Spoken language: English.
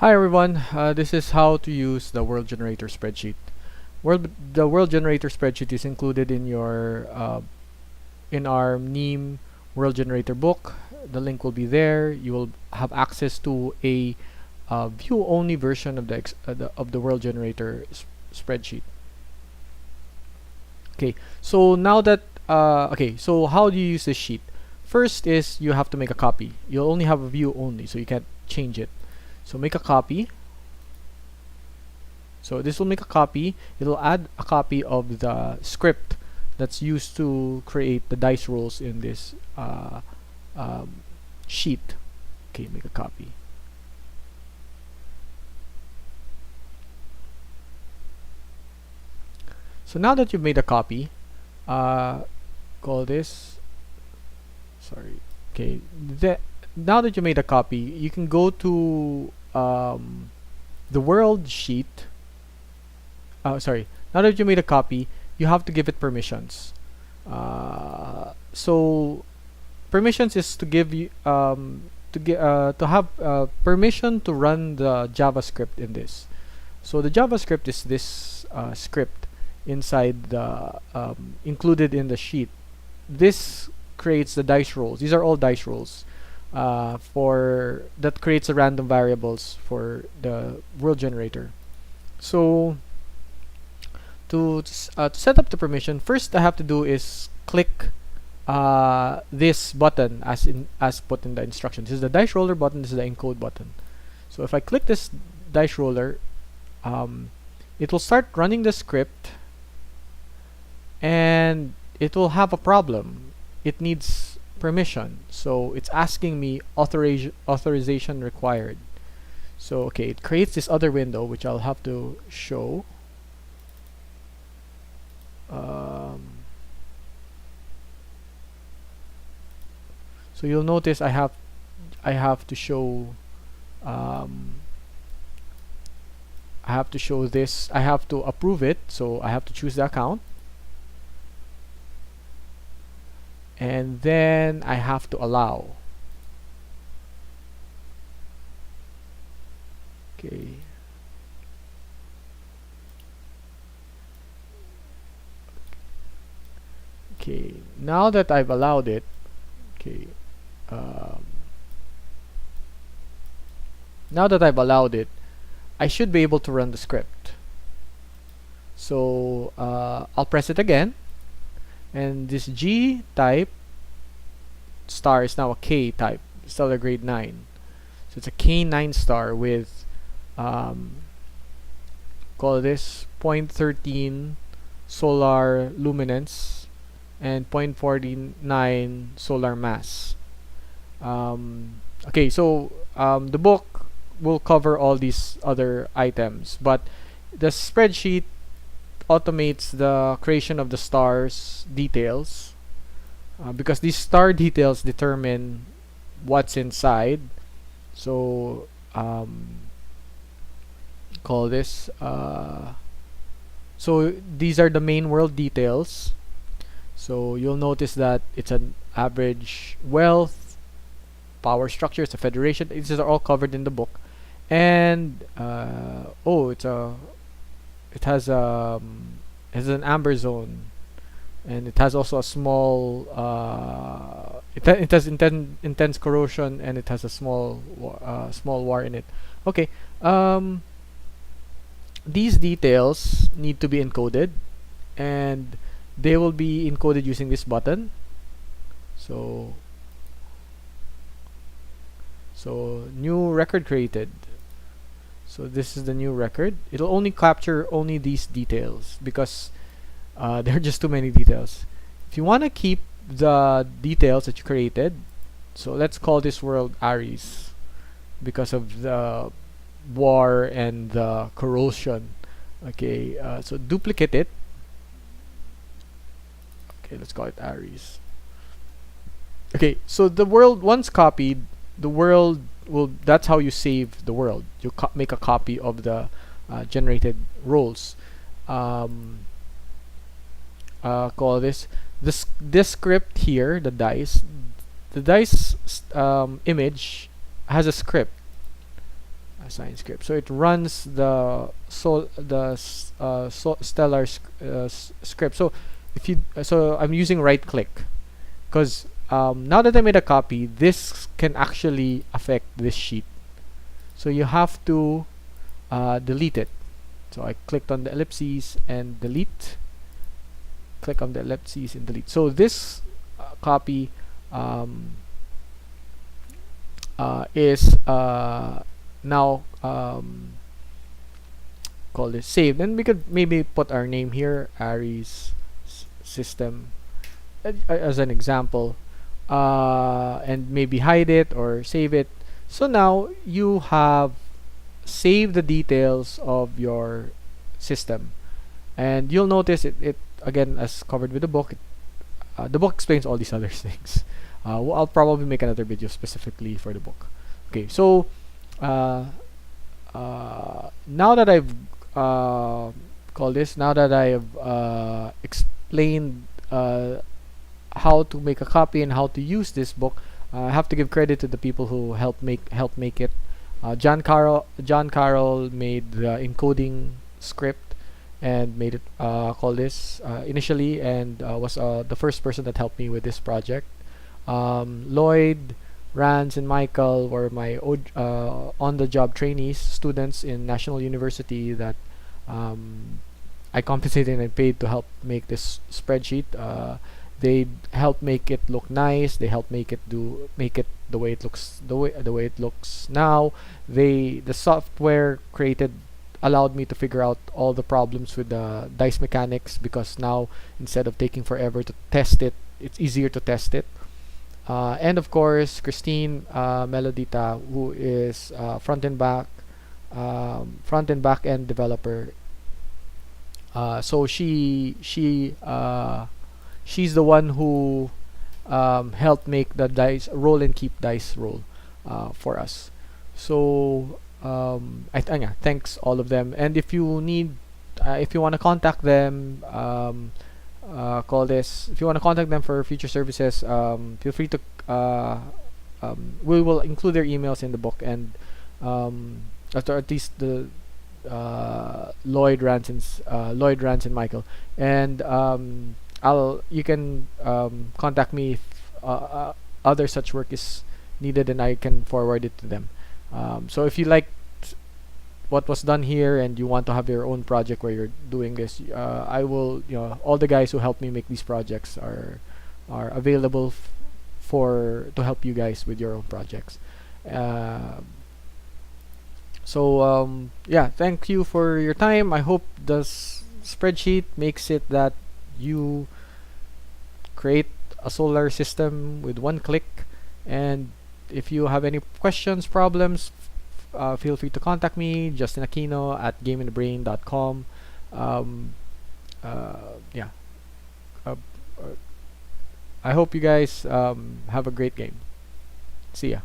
Hi everyone, this is how to use the world generator spreadsheet. The world generator spreadsheet is included in your in our NEEM world generator book. The link will be there. You will have access to a view-only version of the world generator spreadsheet. Okay, so now that so how do you use this sheet? First is you have to make a copy. You'll only have a view only, so you can't change it. So make a copy. So this will make a copy. It'll add a copy of the script that's used to create the dice rolls in this sheet. Okay, make a copy. So now that you've made a copy, call this. Sorry. Okay. Now that you made a copy, you can go to the world sheet. Sorry. Now that you made a copy, you have to give it permissions. So permissions is to give you to have permission to run the JavaScript in this. So the JavaScript is this script inside the included in the sheet. This creates the dice rolls. These are all dice rolls for that creates a random variables for the world generator. So to set up the permission, first I have to do is click this button as put in the instructions. This is the dice roller button. This is the encode button. So if I click this dice roller, it will start running the script, and it will have a problem. It needs permission, so it's asking me authorization required. So okay, it creates this other window which I'll have to show. So you'll notice I have to show this. I have to approve it, so I have to choose the account, and then I have to allow. Okay. Okay, now that I've allowed it, okay, now that I've allowed it, I should be able to run the script. So I'll press it again, and this G type star is now a K type, still a grade 9. So it's a K9 star with call this 0.13 solar luminance and 0.49 solar mass. Okay, so the book will cover all these other items, but the spreadsheet automates the creation of the stars details because these star details determine what's inside. So call this so these are the main world details. So you'll notice that it's an average wealth, power structure, it's a federation. These are all covered in the book. And it has an amber zone, and it has also a small it has intense corrosion, and it has a small war in it. Okay, these details need to be encoded, and they will be encoded using this button. So new record created. So this is the new record. It'll only capture only these details because there are just too many details. If you want to keep the details that you created, so let's call this world Aries because of the war and the corrosion. Okay, so duplicate it. Okay, let's call it Aries. Okay, so the world once copied, the world will, that's how you save the world. You make a copy of the generated roles. Call this script here, the dice image has a script. assign script. So it runs the stellar script. So if you so I'm using right click because now that I made a copy, this can actually affect this sheet. So you have to delete it. So I clicked on the ellipses and delete. Click on the ellipses and delete. So this copy is now call this saved, and we could maybe put our name here, Aries system, as an example, and maybe hide it or save it. So now you have saved the details of your system, and you'll notice it again, as covered with the book. The book explains all these other things. I'll probably make another video specifically for the book. Okay, so now that I've now that I've explained how to make a copy and how to use this book, I have to give credit to the people who helped make it. John Carroll made the encoding script and made it initially, and was the first person that helped me with this project. Lloyd, Rance, and Michael were my on-the-job trainees, students in National University that I compensated and paid to help make this spreadsheet. They helped make it look nice. They helped make it the way it looks, the way it looks now. The software created allowed me to figure out all the problems with the dice mechanics, because now instead of taking forever to test it, it's easier to test it. And of course, Christine Melodita, who is front and back end developer. So she's the one who helped make the dice roll and keep dice roll for us. So yeah, thanks all of them. And if you need, if you want to contact them, if you want to contact them for future services, feel free to we will include their emails in the book, and after at least the Lloyd, Rance, and Michael, and you can contact me if other such work is needed, and I can forward it to them. So if you like what was done here and you want to have your own project where you're doing this, I will, all the guys who helped me make these projects are available to help you guys with your own projects. Yeah, thank you for your time. I hope the spreadsheet makes it that you create a solar system with one click. And if you have any questions, problems, feel free to contact me, Justin Aquino at gameinthebrain.com. Yeah. I hope you guys have a great game. See ya.